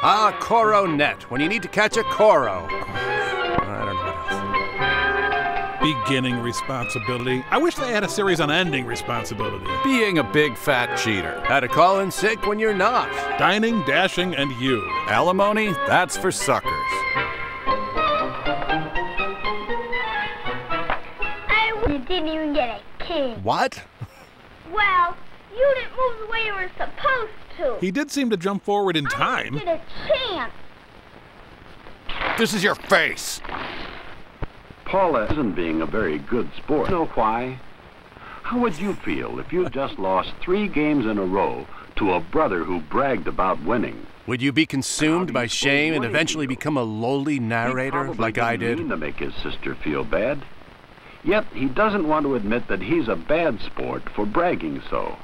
Ah, coronet, when you need to catch a coro. I don't know what else. Beginning responsibility. I wish they had a series on ending responsibility. Being a big fat cheater. How to call in sick when you're not. Dining, dashing, and you. Alimony, that's for suckers. You didn't even get a king. What? Well, you didn't move the way you were supposed to. He did seem to jump forward in time. I didn't get a chance. This is your face. Paula isn't being a very good sport. You know why? How would you feel if you just lost 3 games in a row to a brother who bragged about winning? Would you be consumed by shame and eventually become a lowly narrator like I did? He didn't mean to make his sister feel bad. Yet he doesn't want to admit that he's a bad sport for bragging so.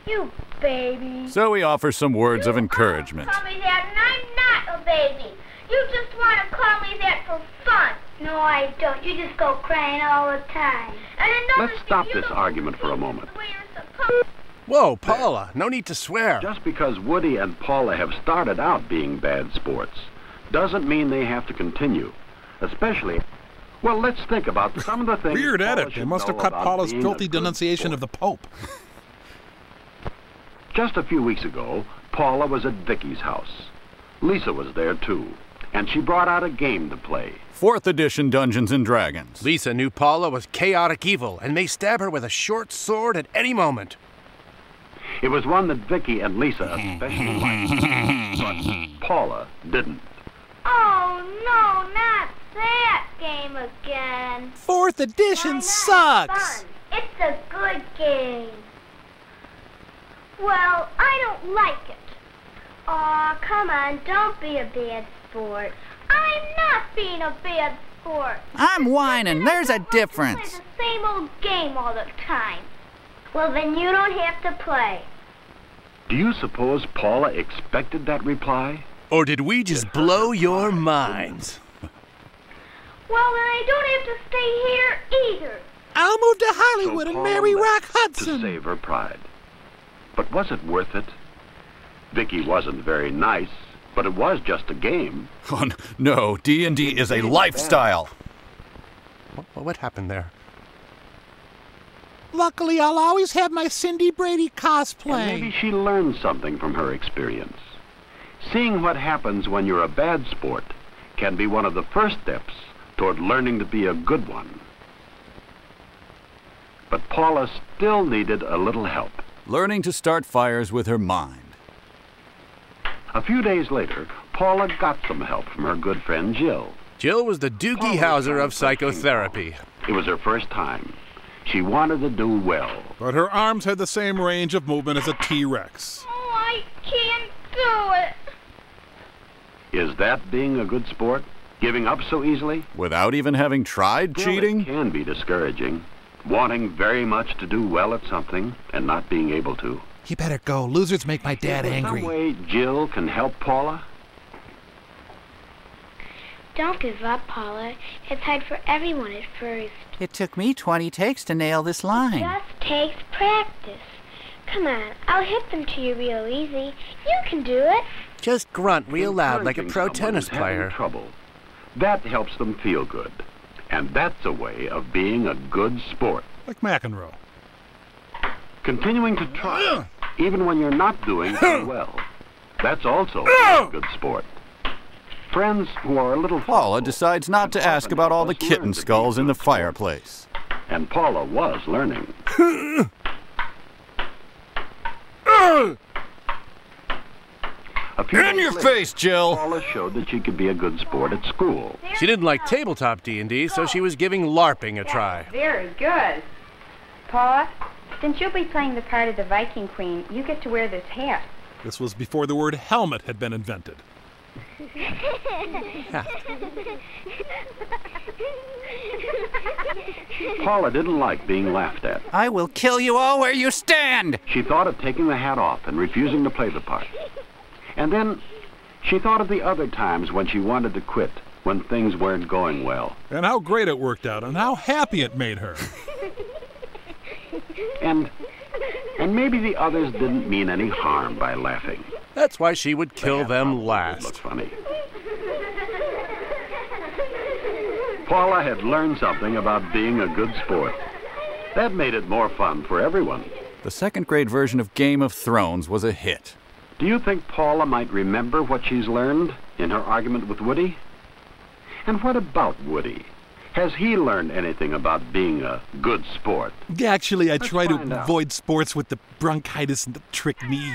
You baby. So we offer some words of encouragement. Call me that, and I'm not a baby. You just want to call me that for fun. No, I don't. You just go crying all the time. And Let's stop this argument for a moment. Whoa, Paula, no need to swear. Just because Woody and Paula have started out being bad sports doesn't mean they have to continue. Especially, well, let's think about some of the things. Weird Paula edit. They should must have know cut about Paula's being filthy a good denunciation sport. of the Pope. Just a few weeks ago, Paula was at Vicky's house. Lisa was there too, and she brought out a game to play. 4th edition Dungeons and Dragons. Lisa knew Paula was chaotic evil and may stab her with a short sword at any moment. It was one that Vicky and Lisa especially liked, but Paula didn't. Oh, no, not that game again. 4th edition Why not? sucks. Fun. It's a good game. Well, I don't like it. Aw, come on, don't be a bad sport. I'm not being a bad sport. I'm whining. There's a I don't want to difference. play the same old game all the time. Well, then you don't have to play. Do you suppose Paula expected that reply? Or did we just blow your minds? Well, then I don't have to stay here either. I'll move to Hollywood So and Paula marry left Rock Hudson. to save her pride. But was it worth it? Vicky wasn't very nice, but it was just a game. Oh, no, D&D is a lifestyle. What happened there? Luckily, I'll always have my Cindy Brady And maybe cosplay. she learned something from her experience. Seeing what happens when you're a bad sport can be one of the first steps toward learning to be a good one. But Paula still needed a little help. Learning to start fires with her mind. A few days later, Paula got some help from her good friend Jill. Jill was the Doogie Howser of psychotherapy. It was her first time. She wanted to do well. But her arms had the same range of movement as a T-Rex. Oh, I can't do it. Is that being a good sport? Giving up so easily? Without even having tried Well, cheating? it can be discouraging. Wanting very much to do well at something and not being able to. You better go. Losers make my dad Is there angry. some way Jill can help Paula? Don't give up, Paula. It's hard for everyone at first. It took me 20 takes to nail this line. Just takes practice. Come on, I'll hit them to you real easy. You can do it. Just grunt real loud like a Encouraging pro someone tennis who's having player. trouble. That helps them feel good. And that's a way of being a good sport. Like McEnroe. Continuing to try, even when you're not doing so well. That's also a good sport. Friends who are a little Paula thoughtful decides not to can ask often about all help the us kitten learn to be skulls in good the sports. fireplace. And Paula was learning. A few In days your later, face, Jill! Paula showed that she could be a good sport at school. She didn't like tabletop D&D, so she was giving LARPing a try. Very good. Paula, since you'll be playing the part of the Viking Queen, you get to wear this hat. This was before the word helmet had been invented. Paula didn't like being laughed at. I will kill you all where you stand. She thought of taking the hat off and refusing to play the part. And then she thought of the other times when she wanted to quit, when things weren't going well. And how great it worked out, and how happy it made her. And maybe the others didn't mean any harm by laughing. That's why she would kill them Look last. funny. Paula had learned something about being a good sport. That made it more fun for everyone. The second grade version of Game of Thrones was a hit. Do you think Paula might remember what she's learned in her argument with Woody? And what about Woody? Has he learned anything about being a good sport? Actually, I try find to out. avoid sports with the bronchitis and the trick knee.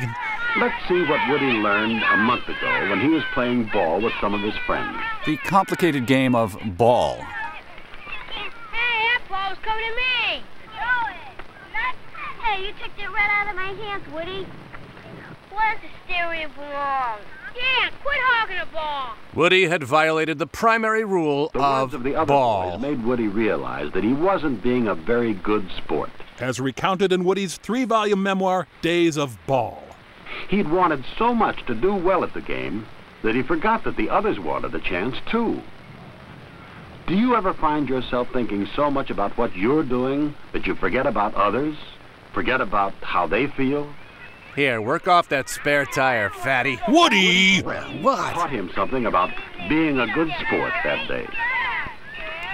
Let's see what Woody learned a month ago when he was playing ball with some of his friends. The complicated game of ball. Hey, that ball's coming to me. Hey, you took it right out of my hands, Woody. Where's the stereo belong? Yeah, quit hogging the ball. Woody had violated the primary rule The words of the other ball. boys made Woody realize that he wasn't being a very good sport. As recounted in Woody's 3-volume memoir, Days of Ball. He'd wanted so much to do well at the game that he forgot that the others wanted a chance too. Do you ever find yourself thinking so much about what you're doing that you forget about others? Forget about how they feel? Here, work off that spare tire, fatty. Woody! What? Taught him something about being a good sport that day.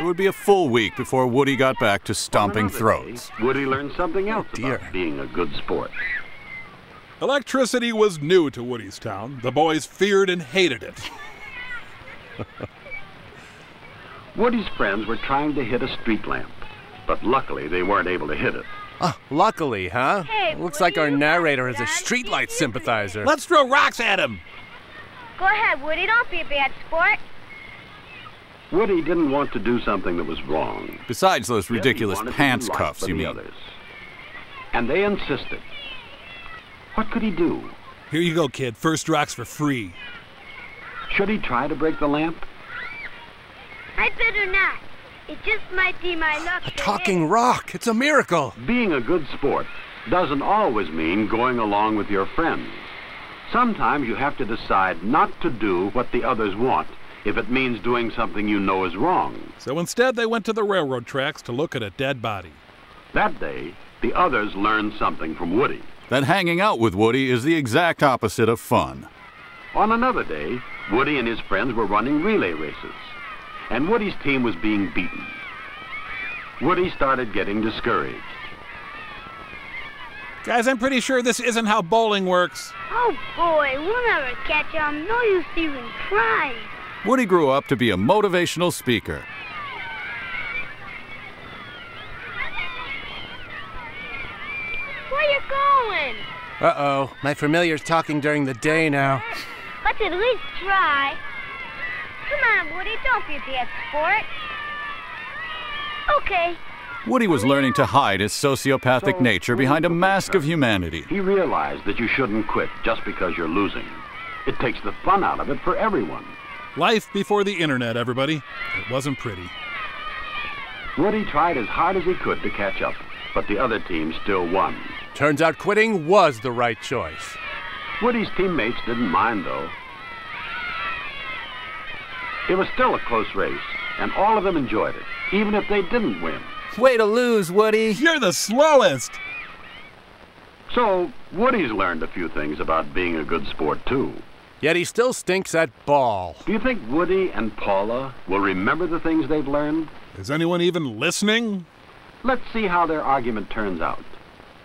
It would be a full week before Woody got back to stomping Another throats. day, Woody learned something else dear. about being a good sport. Electricity was new to Woody's town. The boys feared and hated it. Woody's friends were trying to hit a street lamp, but luckily they weren't able to hit it. Luckily, huh? Hey, Looks will like our you narrator is a Dad? streetlight sympathizer. Let's throw rocks at him! Go ahead, Woody. Don't be a bad sport. Woody didn't want to do something that was wrong. Besides those Yet he ridiculous wanted to pants be liked cuffs, by you the mean. others. And they insisted. What could he do? Here you go, kid. First rocks for free. Should he try to break the lamp? I'd better not. It just might be my luck. A talking rock. It's a miracle. Being a good sport doesn't always mean going along with your friends. Sometimes you have to decide not to do what the others want if it means doing something you know is wrong. So instead, they went to the railroad tracks to look at a dead body. That day, the others learned something from Woody. That hanging out with Woody is the exact opposite of fun. On another day, Woody and his friends were running relay races, and Woody's team was being beaten. Woody started getting discouraged. Guys, I'm pretty sure this isn't how bowling works. Oh, boy. We'll never catch him. No use even trying. Woody grew up to be a motivational speaker. Where you going? Uh-oh. My familiar's talking during the day now. Let's at least try. Come on, Woody. Don't be a bad sport. Okay. Woody was learning to hide his sociopathic nature behind a mask of humanity. He realized that you shouldn't quit just because you're losing. It takes the fun out of it for everyone. Life before the internet, everybody. It wasn't pretty. Woody tried as hard as he could to catch up, but the other team still won. Turns out quitting was the right choice. Woody's teammates didn't mind, though. It was still a close race, and all of them enjoyed it, even if they didn't win. Way to lose, Woody. You're the slowest! So, Woody's learned a few things about being a good sport, too. Yet he still stinks at ball. Do you think Woody and Paula will remember the things they've learned? Is anyone even listening? Let's see how their argument turns out.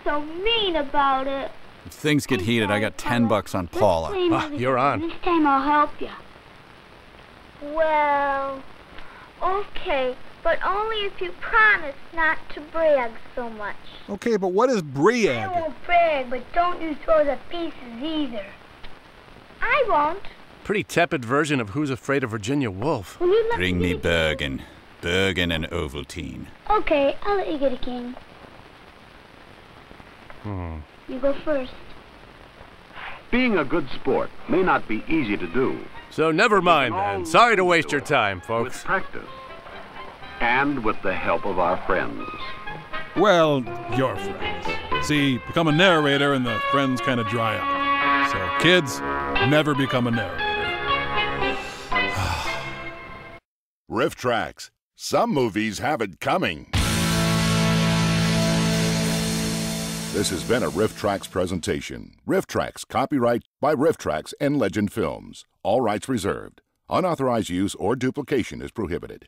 So mean about it. If things get heated, I got $10 on Paula. You're on. This time I'll help you. Well, okay, but only if you promise not to brag so much. Okay, but what is I Briag? won't brag, but don't you throw the pieces either. I won't. Pretty tepid version of Who's Afraid of Virginia Woolf. Will you let Bring me get a Bergen. Bergen and Ovaltine. king? Okay, I'll let you get a king. You go first. Being a good sport may not be easy to do. So never mind then. Sorry to waste your time, With folks. practice. And with the help of our friends. Well, your friends. See, become a narrator and the friends kind of dry up. So, kids, never become a narrator. Riff Tracks. Some movies have it coming. This has been a Riff Trax presentation. Riff Trax, copyright by Riff Trax and Legend Films. All rights reserved. Unauthorized use or duplication is prohibited.